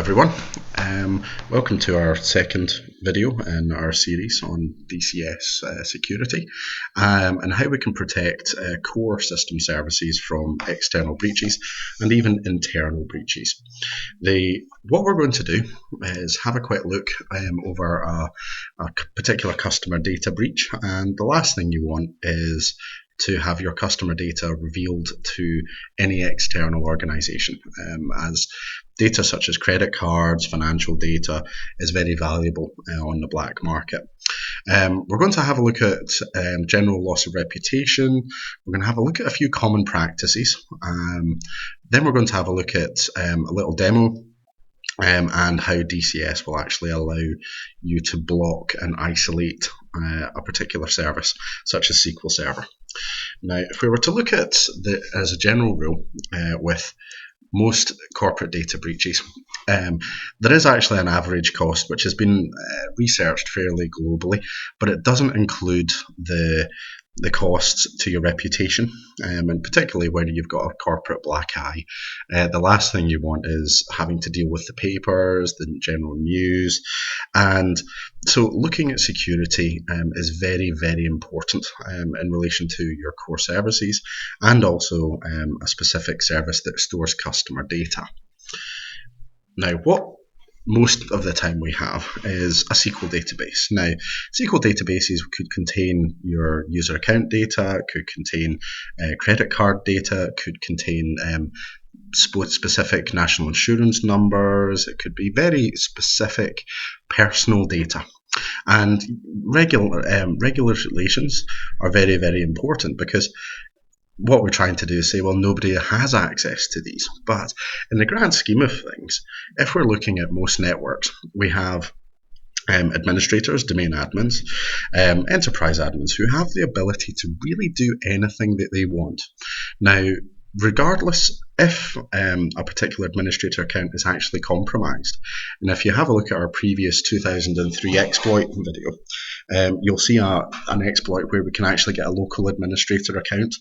everyone. Welcome to our second video in our series on DCS security and how we can protect core system services from external breaches and even internal breaches. What we're going to do is have a quick look over a particular customer data breach, and the last thing you want is to have your customer data revealed to any external organization, as data such as credit cards, financial data is very valuable on the black market. We're going to have a look at general loss of reputation. We're going to have a look at a few common practices. Then we're going to have a look at a little demo and how DCS will actually allow you to block and isolate a particular service, such as SQL Server. Now, if we were to look at as a general rule with most corporate data breaches, there is actually an average cost which has been researched fairly globally, but it doesn't include the costs to your reputation, and particularly when you've got a corporate black eye. The last thing you want is having to deal with the papers, the general news, and so looking at security is very, very important in relation to your core services and also a specific service that stores customer data. Now, what most of the time we have is a SQL database. Now, SQL databases could contain your user account data, could contain credit card data, could contain specific national insurance numbers, it could be very specific personal data. And regulations are very, very important, because what we're trying to do is say, well, nobody has access to these. But in the grand scheme of things, if we're looking at most networks, we have administrators, domain admins, enterprise admins who have the ability to really do anything that they want. Now, regardless if a particular administrator account is actually compromised, and if you have a look at our previous 2003 exploit video, you'll see an exploit where we can actually get a local administrator account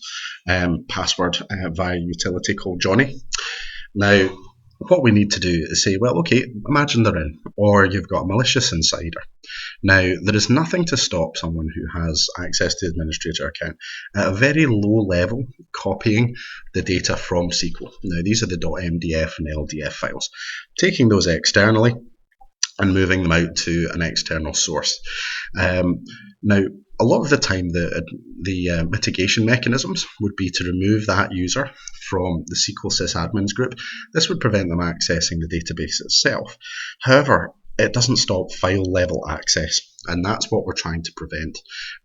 password via a utility called Johnny. Now, what we need to do is say, well, okay, imagine they're in, or you've got a malicious insider. Now, there is nothing to stop someone who has access to the administrator account at a very low level copying the data from SQL. Now, these are the .mdf and LDF files, taking those externally and moving them out to an external source. Now, a lot of the time, the mitigation mechanisms would be to remove that user from the SQL sysadmins group. This would prevent them accessing the database itself. However, it doesn't stop file level access, and that's what we're trying to prevent.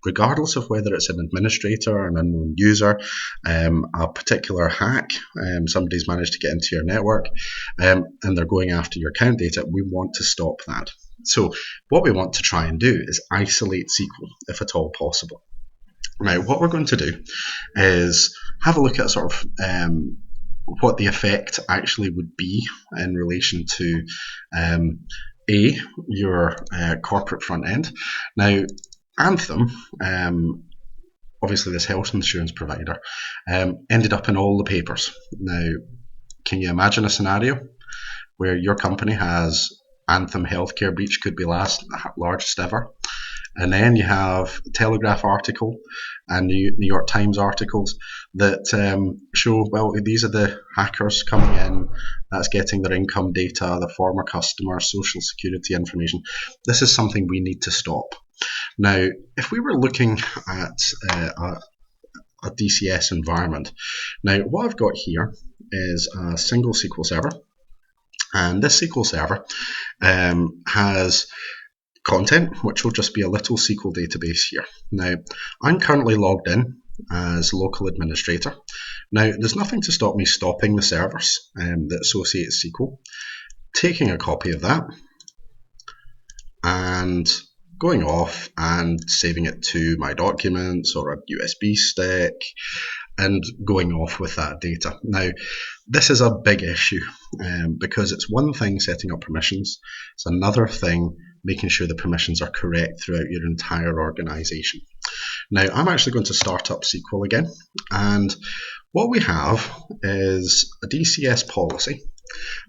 Regardless of whether it's an administrator, an unknown user, a particular hack, somebody's managed to get into your network, and they're going after your account data, we want to stop that. So what we want to try and do is isolate SQL, if at all possible. Now, what we're going to do is have a look at sort of what the effect actually would be in relation to your corporate front end. Now, Anthem, obviously this health insurance provider, ended up in all the papers. Now, can you imagine a scenario where your company has Anthem healthcare breach, could be largest ever, and then you have a Telegraph article and New York Times articles that show, well, these are the hackers coming in, that's getting their income data, the former customer, social security information. This is something we need to stop. Now, if we were looking at a DCS environment, now what I've got here is a single SQL server, and this SQL server has content, which will just be a little SQL database here. Now, I'm currently logged in as local administrator. Now, there's nothing to stop me stopping the servers that associate SQL, taking a copy of that, and going off and saving it to my documents or a USB stick and going off with that data. Now, this is a big issue because it's one thing setting up permissions, it's another thing making sure the permissions are correct throughout your entire organization. Now, I'm actually going to start up SQL again, and what we have is a DCS policy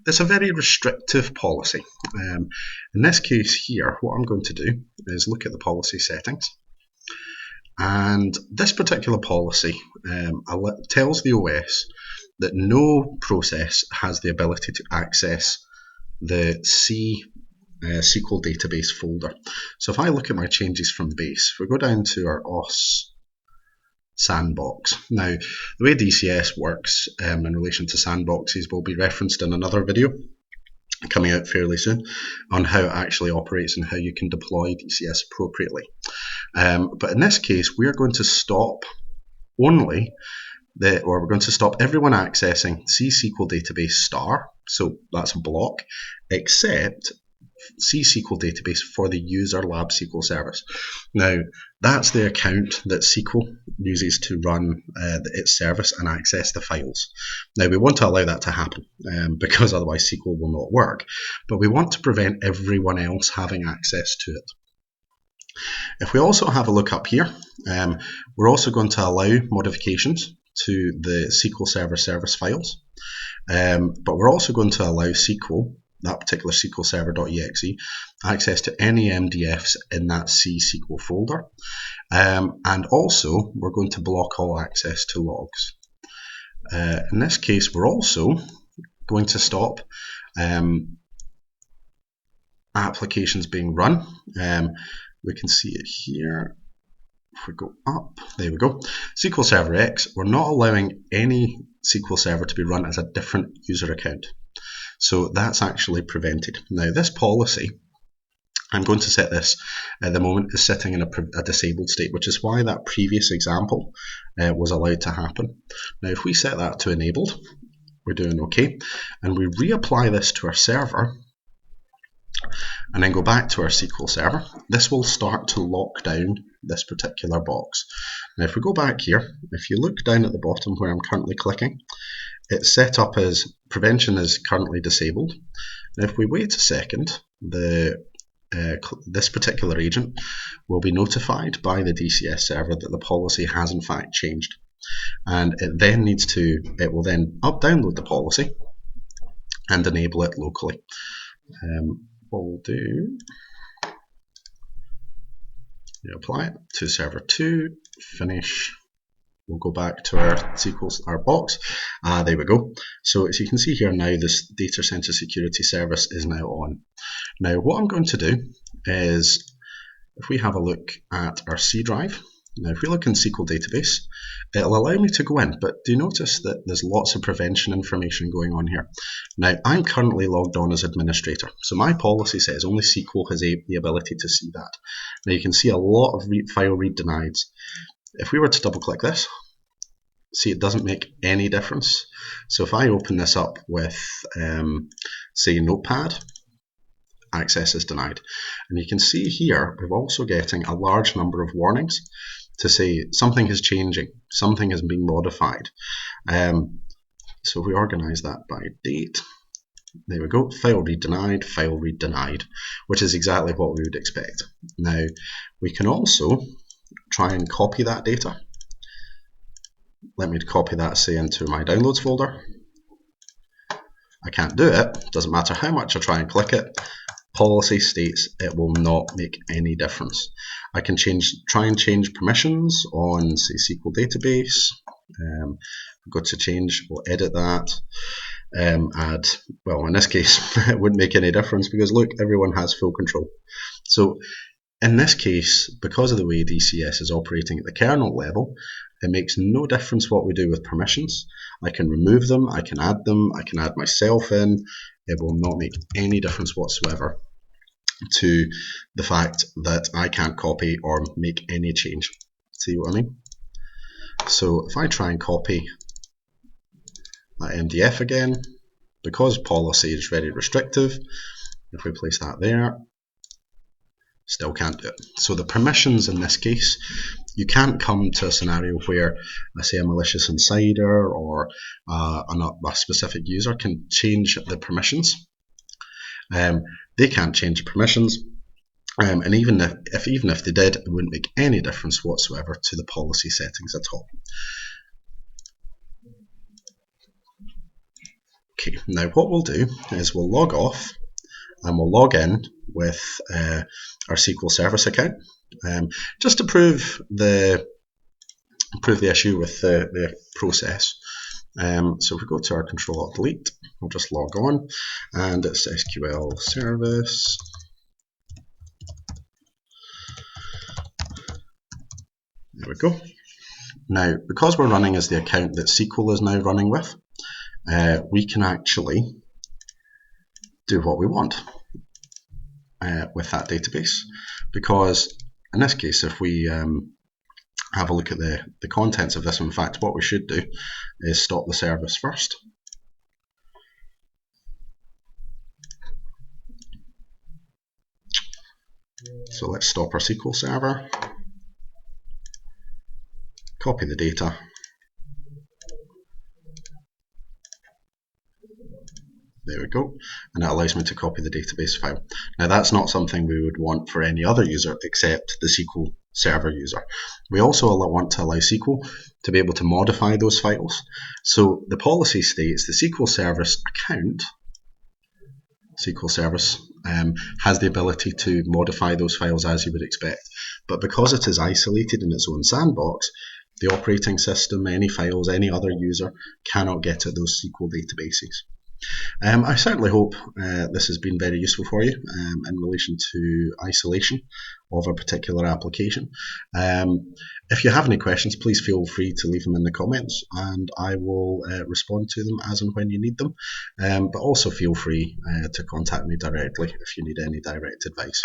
It's a very restrictive policy. In this case here, what I'm going to do is look at the policy settings. And this particular policy tells the OS that no process has the ability to access the C SQL database folder. So if I look at my changes from base, if we go down to our OS sandbox. Now, the way DCS works in relation to sandboxes will be referenced in another video coming out fairly soon on how it actually operates and how you can deploy DCS appropriately. But in this case, we're going to stop we're going to stop everyone accessing C SQL database star, so that's a block, except C SQL database for the user lab SQL service. Now, that's the account that SQL uses to run its service and access the files. Now, we want to allow that to happen because otherwise SQL will not work, but we want to prevent everyone else having access to it. If we also have a look up here, we're also going to allow modifications to the SQL Server service files, but we're also going to allow SQL, that particular SQL Server.exe, access to any MDFs in that C SQL folder, and also we're going to block all access to logs. In this case, we're also going to stop applications being run. We can see it here. If we go up, there we go. SQL Server X, we're not allowing any SQL Server to be run as a different user account. So that's actually prevented. Now this policy, I'm going to set this at the moment is sitting in a disabled state, which is why that previous example was allowed to happen. Now if we set that to enabled, we're doing okay, and we reapply this to our server, and then go back to our SQL Server, this will start to lock down this particular box. Now if we go back here, if you look down at the bottom where I'm currently clicking, it's set up as prevention is currently disabled. Now if we wait a second, this particular agent will be notified by the DCS server that the policy has in fact changed. And it will then download the policy and enable it locally. What we'll do, you apply it to server 2, finish, we'll go back to our box, there we go. So as you can see here now, this data center security service is now on. Now what I'm going to do is, if we have a look at our C drive, now if we look in SQL database, it'll allow me to go in, but do you notice that there's lots of prevention information going on here? Now I'm currently logged on as administrator, so my policy says only SQL has the ability to see that. Now you can see a lot of file read denieds. If we were to double click this, see it doesn't make any difference. So if I open this up with say Notepad, access is denied. And you can see here we're also getting a large number of warnings to say something is changing, something is being modified. So if we organize that by date, there we go, file read denied, which is exactly what we would expect. Now we can also try and copy that data. Let me copy that, say, into my downloads folder. I can't do it, doesn't matter how much I try and click it. Policy states it will not make any difference. I can try and change permissions on, say, SQL database. Go to change, we'll edit that. Add, well, in this case, it wouldn't make any difference because look, everyone has full control. So in this case, because of the way DCS is operating at the kernel level, it makes no difference what we do with permissions. I can remove them, I can add myself in. It will not make any difference whatsoever to the fact that I can't copy or make any change. See what I mean? So if I try and copy that MDF again, because policy is very restrictive, if we place that there, still can't do it. So the permissions in this case, you can't come to a scenario where, let's say, a malicious insider or a specific user can change the permissions. They can't change permissions, and even if they did, it wouldn't make any difference whatsoever to the policy settings at all. Okay, now what we'll do is we'll log off and we'll log in with our SQL Service account, just to prove the issue with the process. So if we go to our Control-Alt-Delete, we'll just log on, and it's SQL Service. There we go. Now, because we're running as the account that SQL is now running with, we can actually do what we want with that database, because in this case, if we have a look at the contents of this, in fact, what we should do is stop the service first. So let's stop our SQL server, copy the data, there we go, and it allows me to copy the database file. Now that's not something we would want for any other user except the SQL Server user. We also want to allow SQL to be able to modify those files. So the policy states the SQL Service account, SQL Service, has the ability to modify those files as you would expect. But because it is isolated in its own sandbox, the operating system, any files, any other user cannot get at those SQL databases. I certainly hope this has been very useful for you in relation to isolation of a particular application. If you have any questions, please feel free to leave them in the comments, and I will respond to them as and when you need them. But also feel free to contact me directly if you need any direct advice.